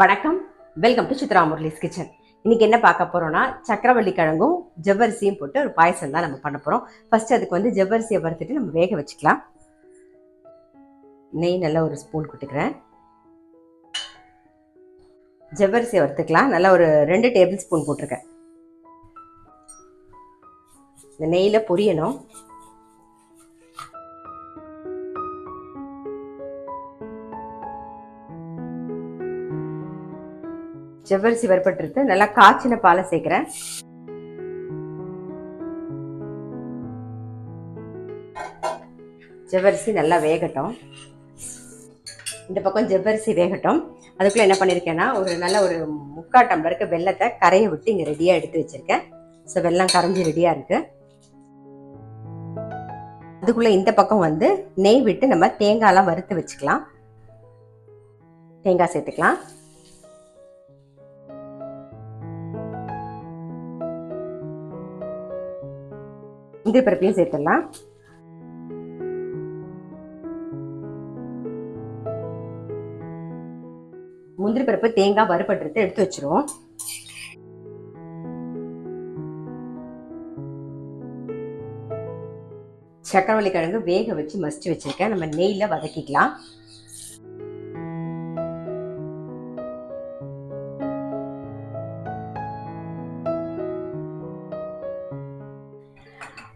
வணக்கம், welcome to Chitra Murali's kitchen. இன்னைக்கு என்ன பார்க்க போறோம்னா, சக்கரவள்ளி கிழங்கும் ஜவ்வரிசியும் போட்டு ஒரு பாயசம் தான் நம்ம பண்ண போறோம். ஃபர்ஸ்ட் அதுக்கு வந்து ஜவ்வரிசியை வறுத்துட்டு நம்ம வேக வச்சுக்கலாம். நெய் நல்லா ஒரு ஸ்பூன் கொட்டுக்கிறேன். ஜவ்வரிசியை வறுத்துக்கலாம். நல்லா ஒரு 2 டேபிள் ஸ்பூன் போட்டிருக்கேன். இந்த நெய்யில பொரியணும். ஜவ்வரிசி வறுப்பட்டு நல்லா காய்ச்சின பாலை சேர்க்கிறேன். ஜவ்வரிசி நல்லா வேகட்டும். இந்த பக்கம் ஜவ்வரிசி வேகட்டும். அதுக்குள்ள என்ன பண்ணியிருக்கேன்னா, நல்ல ஒரு 3/4 டம்ளருக்கு வெல்லத்தை கரையை விட்டு இங்கே ரெடியாக எடுத்து வச்சிருக்கேன். ஸோ வெல்லம் கரைஞ்சி ரெடியாக இருக்கு. அதுக்குள்ள இந்த பக்கம் வந்து நெய் விட்டு நம்ம தேங்காய்லாம் வறுத்து வச்சுக்கலாம். தேங்காய் சேர்த்துக்கலாம். முந்திரி பருப்பையும் சேர்த்துடலாம். முந்திரி பருப்பு தேங்காய் வறுபட்டு எடுத்து வச்சிருவோம். சக்கரவள்ளி கிழங்கு வேக வச்சு மசிச்சு வச்சிருக்கேன். நம்ம நெய்ல வதக்கிக்கலாம்.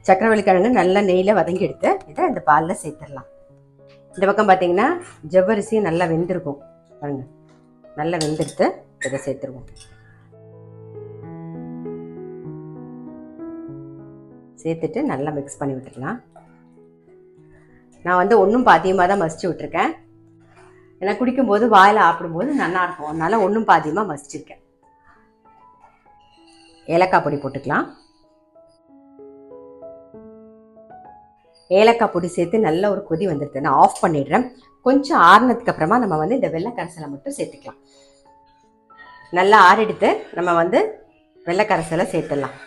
சக்கரவள்ளி கிழங்கு நல்லா நெய்யில் வதங்கி எடுத்து இதை இந்த பாலில் சேர்த்துடலாம். இந்த பக்கம் பார்த்தீங்கன்னா ஜவ்வரிசியும் நல்லா வெந்திருக்கும் பாருங்க. நல்லா வெந்தெடுத்து இதை சேர்த்துருவோம். சேர்த்துட்டு நல்லா மிக்ஸ் பண்ணி விட்டுக்கலாம். நான் வந்து ஒன்றும் பாதியமாக தான் மசிச்சு விட்டுருக்கேன். ஏன்னா குடிக்கும்போது வாயில் ஆப்பிடும்போது நல்லா இருக்கும். அதனால ஒன்றும் பாதியமாக மசிச்சிருக்கேன். ஏலக்காய் பொடி போட்டுக்கலாம். ஏலக்காய் பொடி சேர்த்து நல்ல ஒரு கொதி வந்துடுது. நான் ஆஃப் பண்ணிடுறேன். கொஞ்சம் ஆறுனதுக்கு அப்புறமா நம்ம வந்து இந்த வெள்ளை கரைசலை மட்டும் சேர்த்துக்கலாம். நல்லா ஆறெடுத்து நம்ம வந்து வெள்ளை கரைசலை சேர்த்துடலாம்.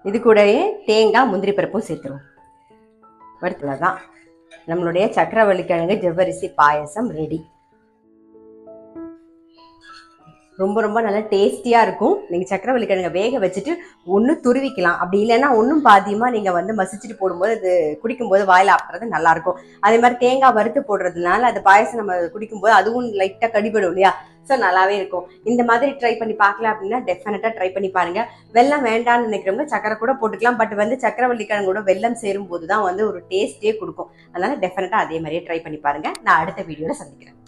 இது கூடவே தேங்காய் முந்திரி பருப்பும் சேர்த்துருவோம். வறுத்துல தான் நம்மளுடைய சக்கரவள்ளி கிழங்கு ஜவ்வரிசி பாயசம் ரெடி. ரொம்ப ரொம்ப நல்லா டேஸ்டியாக இருக்கும். நீங்கள் சக்கரவள்ளி கிழங்க வேக வச்சுட்டு ஒன்று துருவிக்கலாம். அப்படி இல்லைன்னா ஒன்றும் பாதியமாக நீங்கள் வந்து மசிச்சுட்டு போடும்போது அது குடிக்கும்போது வாயில் ஆப்புறது நல்லாயிருக்கும். அதே மாதிரி தேங்காய் வறுத்து போடுறதுனால அது பாயசம் நம்ம குடிக்கும்போது அதுவும் லைட்டாக கடிபடும் இல்லையா? ஸோ நல்லாவே இருக்கும். இந்த மாதிரி ட்ரை பண்ணி பார்க்கல அப்படின்னா டெஃபினட்டாக ட்ரை பண்ணி பாருங்கள். வெல்லம் வேண்டான்னு நினைக்கிறவங்க சக்கரை கூட போட்டுக்கலாம். பட் வந்து சக்கரவள்ளி கிழங்கோட வெல்லம் சேரும் போது தான் வந்து ஒரு டேஸ்ட்டே கொடுக்கும். அதனால டெஃபினட்டாக அதே மாதிரியே ட்ரை பண்ணி பாருங்கள். நான் அடுத்த வீடியோவில் சந்திக்கிறேன்.